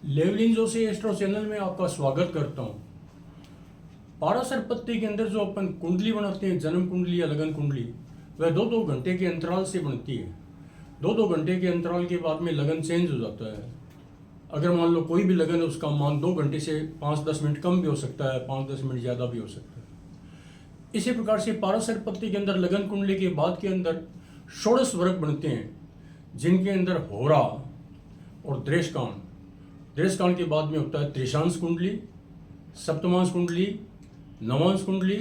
Levelling Joshi astro channel में आपका स्वागत करता हूँ। पाराशर पत्ती के अंदर जो अपन कुंडली बनाते हैं, जन्म कुंडली या लगन कुंडली, वह 2-2 घंटे के अंतराल से बनती है। 2-2 घंटे के अंतराल के बाद में लगन चेंज हो जाता है। अगर मान लो कोई भी लगन है, उसका मान 2 घंटे से 5-10 मिनट कम भी हो सकता है, 5-10 मिनट ज़्यादा भी हो सकता है। इसी प्रकार से पाराशर पत्ती के अंदर लगन कुंडली के बाद के अंदर षोडश वर्ग बनते हैं, जिनके अंदर होरा और द्रेशकांड के बाद में होता है त्रिशांश कुंडली, सप्तमांश कुंडली, नवांश कुंडली,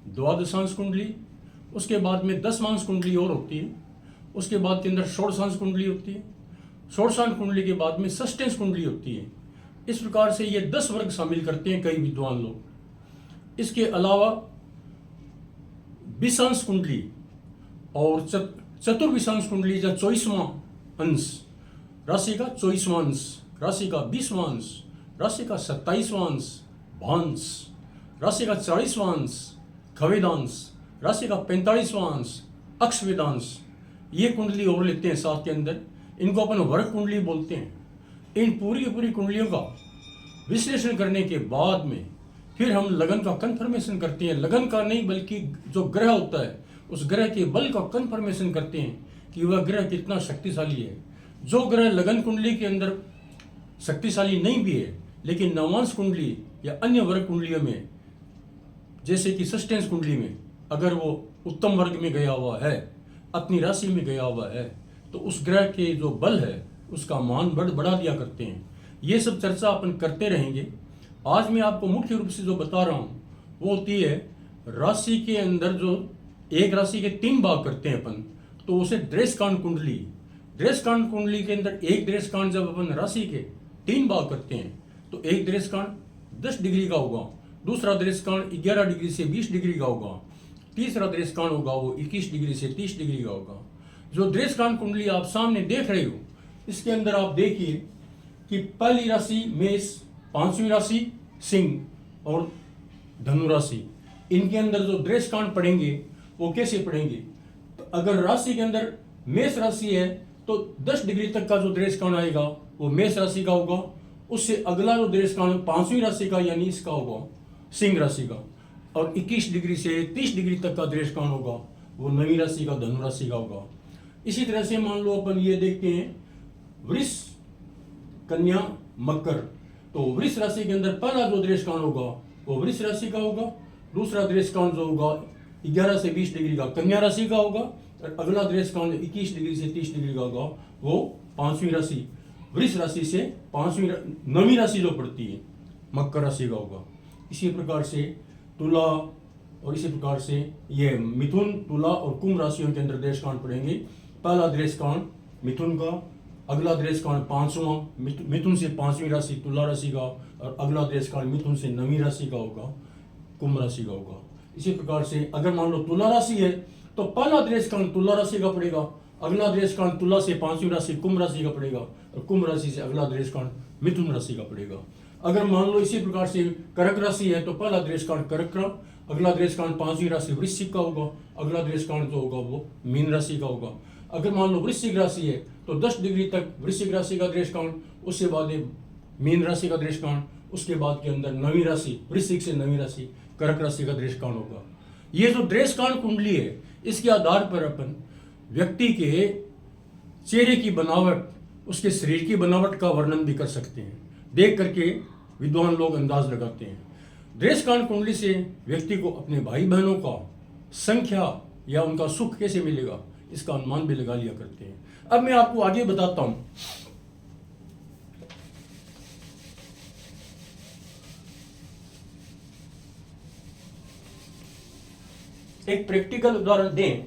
द्वादशांश कुंडली। उसके बाद में 10वांश कुंडली और होती है। उसके बाद के अंदर षोडशांश कुंडली होती है। षोडशांश कुंडली के बाद में षष्ठांश कुंडली होती है। इस प्रकार से ये 10 वर्ग शामिल करते हैं कई विद्वान लोग। इसके अलावा विषांश कुंडली और चतुर्विषांश कुंडली या 24वां अंश, राशि का 24वां अंश, राशि का 20वां अंश, राशि का 27वां अंश भांस, राशि का 40वां अंश खवेदांश, राशि का 45वां अंश अक्षवेदांश, ये कुंडली और लेते हैं साथ के अंदर। इनको अपन वर्ग कुंडली बोलते हैं। इन पूरी कुंडलियों का विश्लेषण करने के बाद में फिर हम लगन का कन्फर्मेशन करते हैं। लगन का नहीं, बल्कि जो ग्रह होता है उस ग्रह के बल का कन्फर्मेशन करते हैं कि वह ग्रह कितना शक्तिशाली है। जो ग्रह लगन कुंडली के अंदर शक्तिशाली नहीं भी है, लेकिन नवांश कुंडली या अन्य वर्ग कुंडलियों में, जैसे कि षष्ठांश कुंडली में, अगर वो उत्तम वर्ग में गया हुआ है, अपनी राशि में गया हुआ है, तो उस ग्रह के जो बल है उसका मान बढ़ा दिया करते हैं। ये सब चर्चा अपन करते रहेंगे। आज मैं आपको मुख्य रूप से जो बता रहा हूँ वो होती है राशि के अंदर जो एक राशि के 3 भाग करते हैं अपन, तो उसे द्रेशकांड कुंडली। द्रेशकांड कुंडली के अंदर एक द्रेशकांड जब अपन राशि के 3 भाग करते हैं तो एक द्रेशकांड 10 डिग्री का होगा, दूसरा द्रेशकांड 11 डिग्री से 20 डिग्री का होगा, तीसरा द्रेशकांड होगा वो 21 डिग्री से 30 डिग्री का होगा। जो द्रेशकांड कुंडली आप सामने देख रहे हो, इसके अंदर आप देखिए कि पहली राशि मेष, 5वीं राशि सिंह और धनु राशि, इनके अंदर जो द्रेशकांड पढ़ेंगे वो कैसे पढ़ेंगे। तो अगर राशि के अंदर मेष राशि है तो 10 डिग्री तक का जो द्रेशकांड आएगा वो मेष राशि का होगा। उससे अगला जो द्रेशकांड 5वीं राशि का यानी इसका होगा सिंह राशि का, और 21 डिग्री से 30 डिग्री तक का द्रेशकांड होगा वो 9वीं राशि का धनु राशि का होगा। इसी तरह से मान लो अपन ये देखते हैं वृष, कन्या, मकर, तो वृष राशि के अंदर पहला जो द्रेशकांड होगा वो वृष राशि का होगा, दूसरा द्रेशकांड जो होगा 11 से 20 डिग्री का कन्या राशि का होगा, और अगला द्रेशकांड 21 डिग्री से 30 डिग्री का होगा वो 5वीं राशि वृष राशि से 9वीं राशि जो पड़ती है मकर राशि का होगा। इसी प्रकार से तुला, और इसी प्रकार से ये मिथुन, तुला और कुंभ राशियों के अंदर द्रेशकांड पड़ेंगे। पहला द्रेशकांड मिथुन का, अगला द्रेशकांड 5वां मिथुन से 5वीं राशि तुला राशि का, और अगला द्रेशकांड मिथुन से 9वीं राशि का होगा कुंभ राशि का होगा। इसी प्रकार से अगर मान लो तुला राशि है तो पहला द्रेशकांड तुला राशि का पड़ेगा, अगला द्रेशकांड तुला से 5वीं राशि कुंभ राशि का पड़ेगा, और कुंभ राशि से अगला द्रेशकांड मिथुन राशि का पड़ेगा। अगर मान लो इसी प्रकार से कर्क राशि है तो पहला द्रेशकांड कर्क का, अगला द्रेशकांड 5वीं राशि वृश्चिक का होगा, अगला द्रेशकांड जो होगा वो मीन राशि का होगा। अगर मान लो वृश्चिक राशि है तो 10 डिग्री तक वृश्चिक राशि का द्रेशकांड, उसके बाद मीन राशि का द्रेशकांड, उसके बाद के अंदर 9वीं राशि वृश्चिक से 9वीं राशि कर्क राशि का द्रेशकांड होगा। ये जो द्रेशकांड कुंडली है, इसके आधार पर अपन व्यक्ति के चेहरे की बनावट, उसके शरीर की बनावट का वर्णन भी कर सकते हैं। देख करके विद्वान लोग अंदाज लगाते हैं। द्रेशकांड कुंडली से व्यक्ति को अपने भाई बहनों का संख्या या उनका सुख कैसे मिलेगा, इसका अनुमान भी लगा लिया करते हैं। अब मैं आपको आगे बताता हूं। एक प्रैक्टिकल उदाहरण दें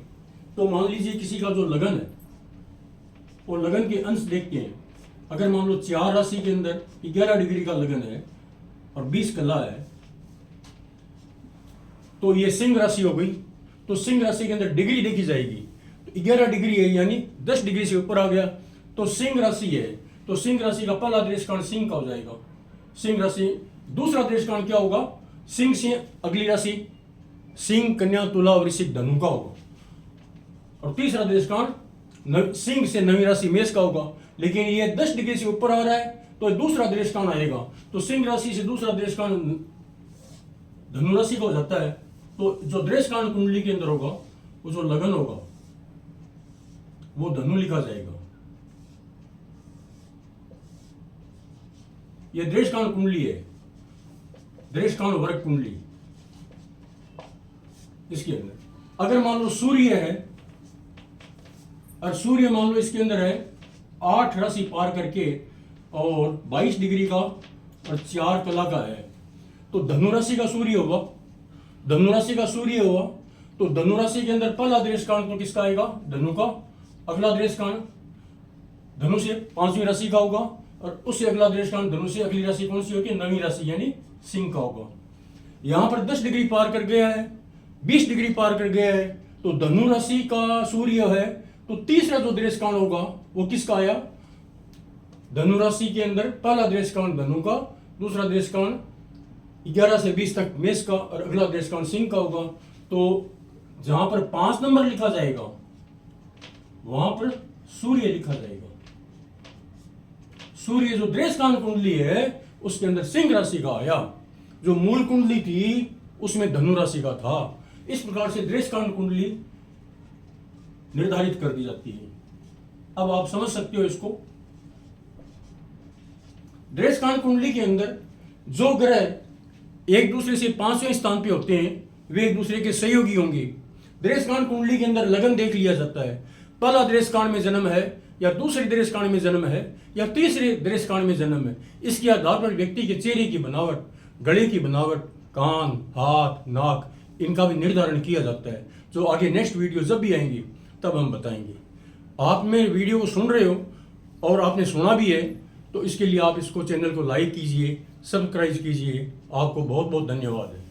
तो मान लीजिए किसी का जो लगन है वो लगन के अंश देखते हैं। अगर मान लो 4 राशि के अंदर 11 डिग्री का लगन है और 20 कला है, तो ये सिंह राशि हो गई। तो सिंह राशि के अंदर डिग्री देखी जाएगी, तो 11 डिग्री है यानी 10 डिग्री से ऊपर आ गया तो सिंह राशि है। तो सिंह राशि का पहला द्रेशकांड सिंह का हो जाएगा, सिंह राशि। दूसरा द्रेशकांड क्या होगा, सिंह से अगली राशि सिंह, कन्या, तुला, वृश्चिक, धनु का होगा, और तीसरा द्रेशकांड सिंह से 9वीं राशि मेष का होगा। लेकिन ये 10 डिग्री से ऊपर आ रहा है तो दूसरा दृष्टान आएगा। तो सिंह राशि से दूसरा दृष्टान धनु राशि का हो जाता है। तो जो दृष्टान कुंडली के अंदर होगा वो जो लगन होगा वो धनु लिखा जाएगा। ये दृष्टान कुंडली है, दृष्टान वर्ग कुंडली। इसके अंदर अगर मान लो सूर्य है और सूर्य मान लो इसके अंदर है 8 राशि पार करके और 22 डिग्री का और 4 कला का है, तो धनु राशि का सूर्य होगा। धनु राशि का सूर्य हुआ तो धनु राशि के अंदर पहला दृष्टान तो किसका आएगा? धनु का। अगला दृष्टान धनु से 5वीं राशि का होगा और उससे अगला दृष्टान धनु से अगली राशि कौन सी होगी? 9वीं राशि यानी सिंह का होगा। यहां पर 10 डिग्री पार कर गया है, 20 डिग्री पार कर गया है, तो धनु राशि का सूर्य है। तो तीसरा जो दृष्टान होगा वो किसका आया? धनु राशि के अंदर पहला दृष्टान धनु का, दूसरा दृष्टान 11 से 20 तक मेष का और अगला दृष्टान सिंह का होगा। तो जहां पर 5 नंबर लिखा जाएगा वहां पर सूर्य लिखा जाएगा। सूर्य जो दृष्टान कुंडली है उसके अंदर सिंह राशि का आया, जो मूल कुंडली थी उसमें धनु राशि का था। इस प्रकार से दृष्टान कुंडली निर्धारित कर दी जाती है। अब आप समझ सकते हो इसको। दृष्टान कुंडली के अंदर जो ग्रह एक दूसरे से 5वें स्थान पे होते हैं वे एक दूसरे के सहयोगी होंगे। दृष्टान कुंडली के अंदर लगन देख लिया जाता है, पहला दृष्टान में जन्म है या दूसरे दृष्टान में जन्म है या तीसरे दृष्टान में जन्म है। इसके आधार पर व्यक्ति के चेहरे की बनावट, गले की बनावट, कान, हाथ, नाक, इनका भी निर्धारण किया जाता है, जो आगे नेक्स्ट वीडियो जब भी आएंगी तब हम बताएंगे। आप मेरे वीडियो को सुन रहे हो और आपने सुना भी है तो इसके लिए आप इसको चैनल को लाइक कीजिए, सब्सक्राइब कीजिए। आपको बहुत बहुत धन्यवाद है।